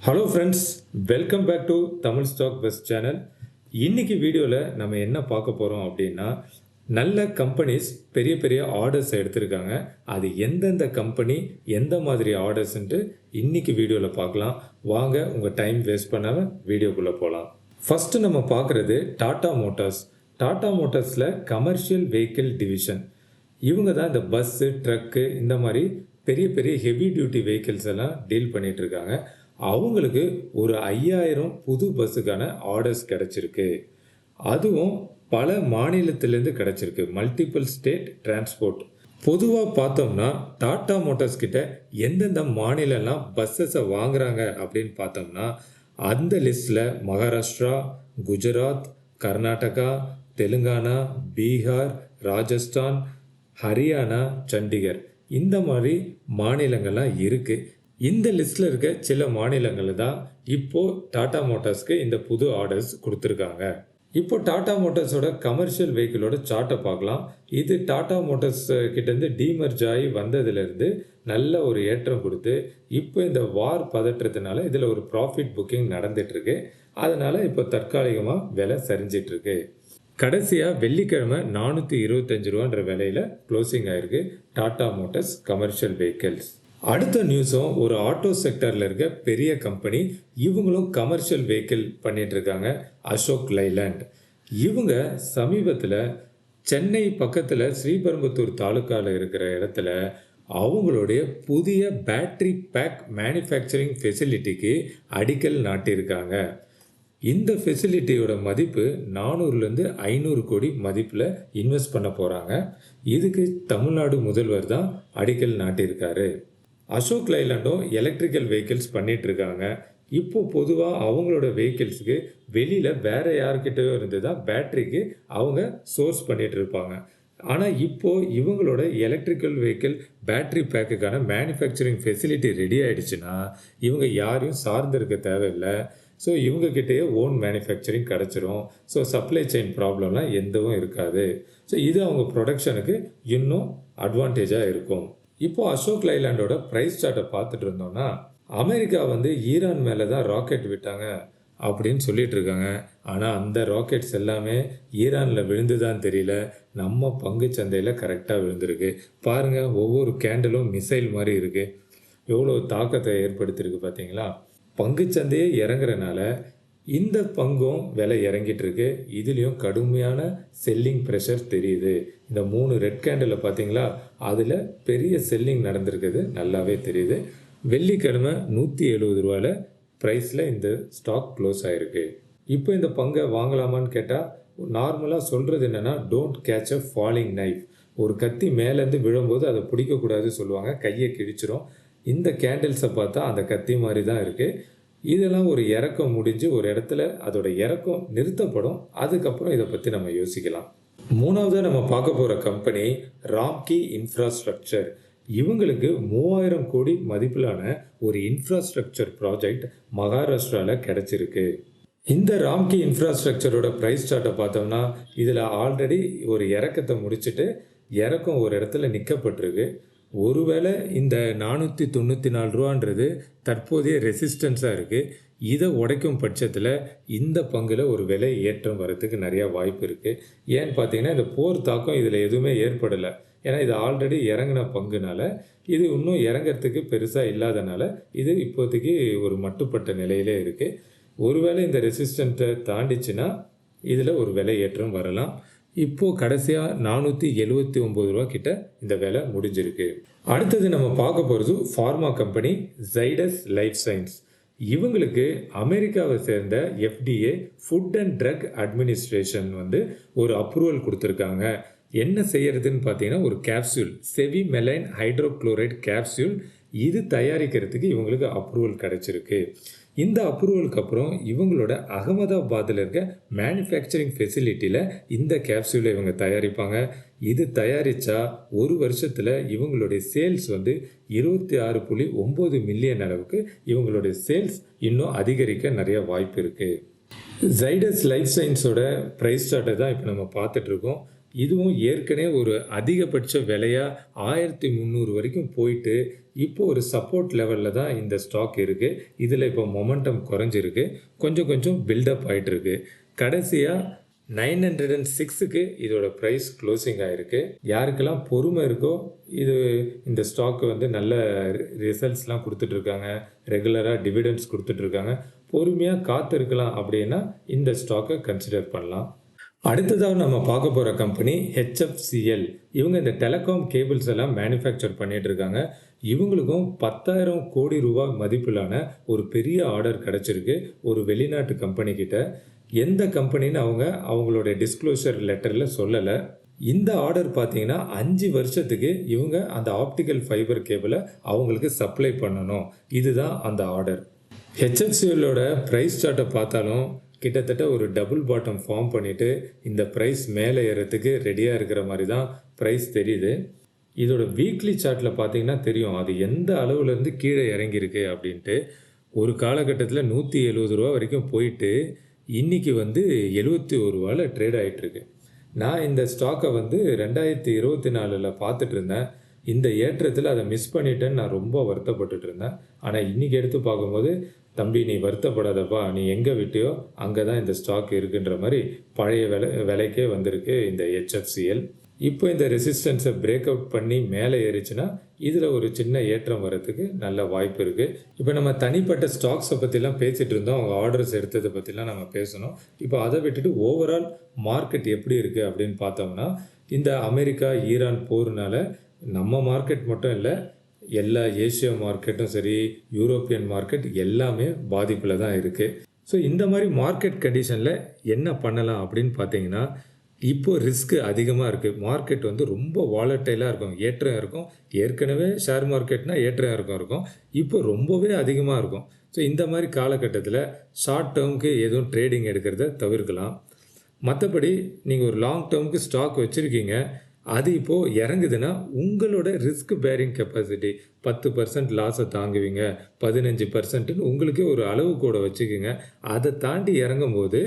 Hello friends, welcome back to Tamil stock best channel. இன்னைக்கு வீடியோவில் நம்ம என்ன பார்க்க போகிறோம் அப்படின்னா, நல்ல கம்பெனிஸ் பெரிய பெரிய ஆர்டர்ஸ் எடுத்திருக்காங்க. அது எந்தெந்த கம்பெனி எந்த மாதிரி ஆர்டர்ஸ்ன்ட்டு இன்னைக்கு வீடியோவில் பார்க்கலாம். வாங்க, உங்கள் டைம் வேஸ்ட் பண்ணாமல் வீடியோக்குள்ளே போகலாம். ஃபஸ்ட்டு நம்ம பார்க்குறது டாடா மோட்டார்ஸ். டாடா மோட்டார்ஸில் கமர்ஷியல் வெஹிக்கிள் டிவிஷன். இவங்க தான் இந்த பஸ்ஸு, ட்ரக்கு இந்த மாதிரி பெரிய பெரிய ஹெவி டியூட்டி வெஹிக்கிள்ஸ் எல்லாம் டீல் பண்ணிகிட்டு இருக்காங்க. அவங்களுக்கு ஒரு 5000 புது பஸ்ஸுக்கான ஆர்டர்ஸ் கிடச்சிருக்கு. அதுவும் பல மாநிலத்திலேருந்து கிடச்சிருக்கு. Multiple state transport. பொதுவாக பார்த்தோம்னா டாடா மோட்டார்ஸ் கிட்ட எந்தெந்த மாநிலம்லாம் பஸ்ஸஸை வாங்குறாங்க அப்படின்னு பார்த்தோம்னா, அந்த லிஸ்ட்டில் மகாராஷ்டிரா, குஜராத், கர்நாடகா, தெலுங்கானா, பீகார், ராஜஸ்தான், ஹரியானா, சண்டிகர் இந்த மாதிரி மாநிலங்கள்லாம் இருக்குது. இந்த லிஸ்ட்டில் இருக்க சில மாநிலங்கள் தான் இப்போது டாடா மோட்டார்ஸ்க்கு இந்த புது ஆர்டர்ஸ் கொடுத்துருக்காங்க. இப்போ டாடா மோட்டார்ஸோட கமர்ஷியல் வெஹிக்கிளோட சார்ட்டை பார்க்கலாம். இது டாடா மோட்டார்ஸ் கிட்டேருந்து டீமர்ஜ் ஆகி வந்ததுலேருந்து நல்ல ஒரு ஏற்றம் கொடுத்து, இப்போ இந்த வார் பதற்றத்தினால இதில் ஒரு ப்ராஃபிட் புக்கிங் நடந்துகிட்ருக்கு. அதனால் இப்போ தற்காலிகமாக விலை சரிஞ்சிட்ருக்கு. கடைசியாக வெள்ளிக்கிழமை 425 ரூபான்ற விலையில் க்ளோசிங் ஆகிருக்கு டாடா மோட்டார்ஸ் கமர்ஷியல் வெஹிக்கிள்ஸ். அடுத்த நியூஸும் ஒரு ஆட்டோ செக்டரில் இருக்க பெரிய கம்பெனி. இவங்களும் கமர்ஷியல் வெஹிக்கிள் பண்ணிகிட்ருக்காங்க. அசோக் லைலாண்ட். இவங்க சமீபத்தில் சென்னை பக்கத்தில் ஸ்ரீபெரும்புத்தூர் தாலுக்காவில் இருக்கிற இடத்துல அவங்களுடைய புதிய பேட்ரி பேக் மேனுஃபேக்சரிங் ஃபெசிலிட்டிக்கு அடிக்கல் நாட்டியிருக்காங்க. இந்த ஃபெசிலிட்டியோட மதிப்பு 400லேருந்து 500 கோடி மதிப்பில் இன்வெஸ்ட் பண்ண போகிறாங்க. இதுக்கு தமிழ்நாடு முதல்வர் தான் அடிக்கல் நாட்டியிருக்காரு. அசோக் லைலாண்டும் எலக்ட்ரிக்கல் வெஹிக்கிள்ஸ் பண்ணிகிட்ருக்காங்க. இப்போ பொதுவாக அவங்களோட வெஹிக்கிள்ஸுக்கு வெளியில் வேறு யார்கிட்டயோ இருந்து தான் பேட்ரிக்கு அவங்க சோர்ஸ் பண்ணிகிட்டு இருப்பாங்க. ஆனால் இப்போது இவங்களோட எலக்ட்ரிக்கல் வெஹிக்கிள் பேட்ரி பேக்குக்கான மேனுஃபேக்சரிங் ஃபெசிலிட்டி ரெடி ஆகிடுச்சுன்னா இவங்க யாரையும் சார்ந்திருக்க தேவையில்லை. ஸோ இவங்கக்கிட்டேயே ஓன் மேனுஃபேக்சரிங் கிடச்சிரும். ஸோ சப்ளை செயின் ப்ராப்ளம்லாம் எதுவும் இருக்காது. ஸோ இது அவங்க ப்ரொடக்ஷனுக்கு இன்னும் அட்வான்டேஜாக இருக்கும். இப்போது அசோக் லைலாண்டோட ப்ரைஸ் சார்ட்டை பார்த்துட்டு இருந்தோம்னா, அமெரிக்கா ஈரான் மேலே தான் ராக்கெட் விட்டாங்க அப்படின்னு சொல்லிட்டு இருக்காங்க. ஆனால் அந்த ராக்கெட்ஸ் எல்லாமே ஈரானில் விழுந்துதான் தெரியல, நம்ம பங்கு சந்தையில் கரெக்டாக விழுந்திருக்கு. பாருங்கள், ஒவ்வொரு கேண்டிலும் மிசைல் மாதிரி இருக்குது. எவ்வளோ தாக்கத்தை ஏற்படுத்தியிருக்கு பார்த்தீங்களா? பங்கு சந்தையே இறங்குறனால இந்த பங்கும் விலை இறங்கிட்டு இருக்கு. இதுலேயும் கடுமையான செல்லிங் ப்ரெஷர் தெரியுது. இந்த 3 ரெட் கேண்டில் பார்த்தீங்களா, அதில் பெரிய செல்லிங் நடந்திருக்குது, நல்லாவே தெரியுது. வெள்ளிக்கிழமை 170 ரூபாயில் ப்ரைஸில் இந்த ஸ்டாக் க்ளோஸ் ஆகிருக்கு. இப்போ இந்த பங்கை வாங்கலாமான்னு கேட்டால் நார்மலாக சொல்கிறது என்னென்னா, don't catch a falling knife. ஒரு கத்தி மேலேருந்து விழும்போது அதை பிடிக்கக்கூடாது சொல்லுவாங்க, கையை கிழிச்சிரும். இந்த கேண்டில்ஸை பார்த்தா அந்த கத்தி மாதிரி தான் இருக்குது. இதெல்லாம் ஒரு இறக்கம் முடிஞ்சு ஒரு இடத்துல அதோட இறக்கம் நிறுத்தப்படும். அதுக்கப்புறம் இதை பற்றி நம்ம யோசிக்கலாம். மூணாவதாக நம்ம பார்க்க போகிற கம்பெனி ராம்கி இன்ஃப்ராஸ்ட்ரக்சர். இவங்களுக்கு 3000 கோடி மதிப்பிலான ஒரு இன்ஃப்ராஸ்ட்ரக்சர் ப்ராஜெக்ட் மகாராஷ்டிராவில் கிடச்சிருக்கு. இந்த ராம்கி இன்ஃப்ராஸ்ட்ரக்சரோட ப்ரைஸ் சார்ட்டை பார்த்தோம்னா இதில் ஆல்ரெடி ஒரு இறக்கத்தை முடிச்சுட்டு இறக்கம் ஒரு இடத்துல நிற்கப்பட்டிருக்கு. ஒருவேளை இந்த 494 ரூபான்றது தற்போதைய ரெசிஸ்டன்ஸாக இருக்குது. இதை உடைக்கும் பட்சத்தில் இந்த பங்கில் ஒரு விலை ஏற்றம் வரத்துக்கு நிறையா வாய்ப்பு இருக்குது. ஏன்னு பார்த்தீங்கன்னா, இந்த போர் தாக்கம் இதில் எதுவுமே ஏற்படலை. ஏன்னா இது ஆல்ரெடி இறங்கின பங்குனால இது இன்னும் இறங்கிறதுக்கு பெருசாக இல்லாதனால இது இப்போதைக்கு ஒரு மட்டுப்பட்ட நிலையிலே இருக்குது. ஒருவேளை இந்த ரெசிஸ்டண்ட்டை தாண்டிச்சுன்னா இதில் ஒரு விலை ஏற்றம் வரலாம். இப்போது கடைசியாக 479 ரூபா கிட்ட இந்த வேலை முடிஞ்சிருக்கு. அடுத்தது நம்ம பார்க்க போகிறது pharma company Zydus life science. இவங்களுக்கு அமெரிக்காவை சேர்ந்த FDA food and drug administration ஒரு அப்ரூவல் கொடுத்துருக்காங்க. என்ன செய்யறதுன்னு பார்த்தீங்கன்னா, ஒரு கேப்சூல் செவிமெலைன் ஹைட்ரோக்ளோரைட் கேப்சூல் இது தயாரிக்கிறதுக்கு இவங்களுக்கு அப்ரூவல் கிடச்சிருக்கு. இந்த அப்ரூவலுக்கு அப்புறம் இவங்களோட அகமதாபாத்தில் இருக்க மேனுஃபேக்சரிங் ஃபெசிலிட்டியில் இந்த கேப்சூலை இவங்க தயாரிப்பாங்க. இது தயாரித்தா ஒரு வருஷத்தில் இவங்களுடைய சேல்ஸ் 26.9 மில்லியன் அளவுக்கு இவங்களுடைய சேல்ஸ் இன்னும் அதிகரிக்க நிறைய வாய்ப்பு இருக்குது. ஜைடஸ் லைஃப் சயின்ஸோட ப்ரைஸ் சார்ட்டை தான் இப்போ நம்ம பார்த்துட்ருக்கோம். இதுவும் ஏற்கனவே ஒரு அதிகபட்ச விலையா 1300 வரைக்கும் போயிட்டு, இப்போ ஒரு சப்போர்ட் லெவல்ல தான் இந்த ஸ்டாக் இருக்கு. இதுல இப்போ மொமெண்டம் குறைஞ்சிருக்கு. கொஞ்சம் கொஞ்சம் பில்டப் ஆயிட்டு இருக்கு. கடைசியா 906க்கு இதோட பிரைஸ் க்ளோசிங் ஆயிருக்கு. யாருக்கெல்லாம் பொறுமை இருக்கோ, இது இந்த ஸ்டாக் வந்து நல்ல ரிசல்ட்ஸ்லாம் குடுத்துட்டு இருக்காங்க. ரெகுலரா டிவிடெண்ட்ஸ் குடுத்துட்டு இருக்காங்க. பொறுமையா காத்திருக்கலாம் அப்படின்னா, இந்த ஸ்டாக்க கன்சிடர் பண்ணலாம். அடுத்ததா நம்ம பார்க்க போற கம்பெனி HFCL. இவங்க இந்த டெலிகாம் கேபிள்ஸ் எல்லாம் மேனுஃபேக்சர் பண்ணிட்டு இருக்காங்க. இவங்களுக்கும் 10,000 கோடி ரூபாய் மதிப்பிலான ஒரு பெரிய ஆர்டர் கிடைச்சிருக்கு. ஒரு வெளிநாட்டு கம்பெனி கிட்ட. எந்த கம்பெனின்னு அவங்களுடைய டிஸ்க்ளோஷர் லெட்டர்ல சொல்லல. இந்த ஆர்டர் பார்த்தீங்கன்னா 5 வருஷத்துக்கு இவங்க அந்த ஆப்டிகல் ஃபைபர் கேபிள அவங்களுக்கு சப்ளை பண்ணணும். இதுதான் அந்த ஆர்டர். HFCLோட பிரைஸ் சார்ட்டை பார்த்தாலும் கிட்டத்தட்ட ஒரு டபுள் பாட்டம் ஃபார்ம் பண்ணிட்டு இந்த பிரைஸ் மேலே ஏறதுக்கு ரெடியாக இருக்கிற மாதிரி தான் பிரைஸ் தெரியுது. இதோட வீக்லி சார்ட்டில் பார்த்தீங்கன்னா தெரியும் அது எந்த அளவுலேருந்து கீழே இறங்கியிருக்கு அப்படின்ட்டு. ஒரு காலகட்டத்தில் 170 ரூபா வரைக்கும் போயிட்டு இன்னைக்கு வந்து 71 ரூபாயில் ட்ரேட் ஆகிட்டு இருக்கு. நான் இந்த ஸ்டாக்கை வந்து 2024ல் பார்த்துட்டு இருந்தேன். இந்த ஏற்றத்தில் அதை மிஸ் பண்ணிட்டேன்னு நான் ரொம்ப வருத்தப்பட்டுட்டு இருந்தேன். ஆனால் இன்னைக்கு எடுத்து பார்க்கும்போது, தம்பி நீ வருத்தப்படாதப்பா, நீ எங்கே விட்டியோ அங்கே தான் இந்த ஸ்டாக் இருக்குன்ற மாதிரி பழைய விலைக்கே வந்திருக்கு இந்த HFCL. இப்போ இந்த ரெசிஸ்டன்ஸை பிரேக் அவுட் பண்ணி மேலே ஏறிச்சுன்னா இதில் ஒரு சின்ன ஏற்றம் வரத்துக்கு நல்ல வாய்ப்பு இருக்குது. இப்போ நம்ம தனிப்பட்ட ஸ்டாக்ஸை பற்றிலாம் பேசிகிட்டு இருந்தோம். அவங்க ஆர்டர்ஸ் எடுத்ததை பற்றிலாம் நம்ம பேசணும். இப்போ அதை விட்டுட்டு ஓவரால் மார்க்கெட் எப்படி இருக்குது அப்படின்னு பார்த்தோம்னா, இந்த அமெரிக்கா ஈரான் போர்னால நம்ம மார்க்கெட் மட்டும் இல்லை, எல்லா ஏசியா மார்க்கெட்டும் சரி, யூரோப்பியன் மார்க்கெட் எல்லாமே பாதிப்பில் தான் இருக்குது. ஸோ இந்த மாதிரி மார்க்கெட் கண்டிஷனில் என்ன பண்ணலாம் அப்படின்னு பார்த்தீங்கன்னா, இப்போ ரிஸ்க் அதிகமாக இருக்குது. மார்க்கெட் வந்து ரொம்ப வாலட்டைலாக இருக்கும். ஏற்றம் இருக்கும். ஏற்கனவே ஷேர் மார்க்கெட்னா ஏற்றம் இருக்கும். இப்போ ரொம்பவே அதிகமாக இருக்கும். ஸோ இந்த மாதிரி காலகட்டத்தில் ஷார்ட் டேர்முக்கு எதுவும் ட்ரேடிங் எடுக்கிறத தவிர்க்கலாம். மற்றபடி நீங்கள் ஒரு லாங் டேர்முக்கு ஸ்டாக் வச்சுருக்கீங்க, அது இப்போது இறங்குதுன்னா உங்களோட ரிஸ்க் பேரிங் கெப்பாசிட்டி 10% லாஸை தாங்குவீங்க, 15%ன்னு உங்களுக்கே ஒரு அளவு கூட வச்சுக்கோங்க. அதை தாண்டி இறங்கும் போது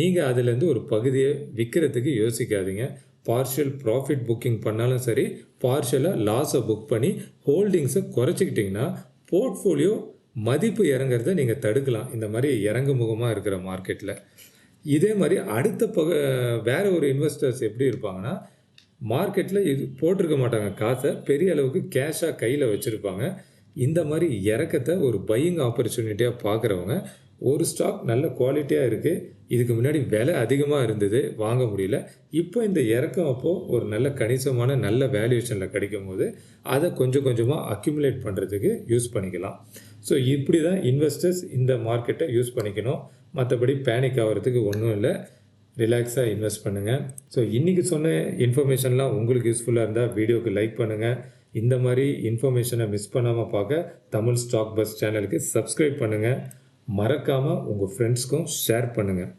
நீங்கள் அதுலேருந்து ஒரு பகுதியை விற்கிறதுக்கு யோசிக்காதீங்க. பார்ஷியல் ப்ராஃபிட் புக்கிங் பண்ணாலும் சரி, பார்ஷியலாக லாஸை புக் பண்ணி ஹோல்டிங்ஸை குறைச்சிக்கிட்டிங்கன்னா போர்ட்ஃபோலியோ மதிப்பு இறங்குறத நீங்கள் தடுக்கலாம். இந்த மாதிரி இறங்கு முகமாக இருக்கிற மார்க்கெட்டில். இதே மாதிரி அடுத்த வேற ஒரு இன்வெஸ்டர்ஸ் எப்படி இருப்பாங்கன்னா, மார்க்கெட்டில் இது போட்டிருக்க மாட்டாங்க காசை, பெரிய அளவுக்கு கேஷாக கையில் வச்சுருப்பாங்க. இந்த மாதிரி இறக்கத்தை ஒரு பையிங் ஆப்பர்ச்சுனிட்டியாக பார்க்குறவங்க, ஒரு ஸ்டாக் நல்ல குவாலிட்டியாக இருக்குது, இதுக்கு முன்னாடி விலை அதிகமாக இருந்தது, வாங்க முடியல, இப்போ இந்த இறக்கம் அப்போது ஒரு நல்ல கணிசமான நல்ல வேல்யூவேஷனில் கிடைக்கும் போது அதை கொஞ்சம் கொஞ்சமாக அக்யூமுலேட் பண்ணுறதுக்கு யூஸ் பண்ணிக்கலாம். ஸோ இப்படி தான் இன்வெஸ்டர்ஸ் இந்த மார்க்கெட்டை யூஸ் பண்ணிக்கணும். மற்றபடி பேனிக் ஆகிறதுக்கு ஒன்றும் இல்லை. ரிலாக்ஸாக இன்வெஸ்ட் பண்ணுங்கள். ஸோ இன்றைக்கி சொன்ன இன்ஃபர்மேஷன்லாம் உங்களுக்கு யூஸ்ஃபுல்லாக இருந்தால் வீடியோக்கு லைக் பண்ணுங்கள். இந்த மாதிரி இன்ஃபர்மேஷனை மிஸ் பண்ணாமல் பார்க்க தமிழ் ஸ்டாக் பஸ் சேனலுக்கு சப்ஸ்கிரைப் பண்ணுங்கள். மறக்காமல் உங்கள் ஃப்ரெண்ட்ஸ்க்கும் ஷேர் பண்ணுங்கள்.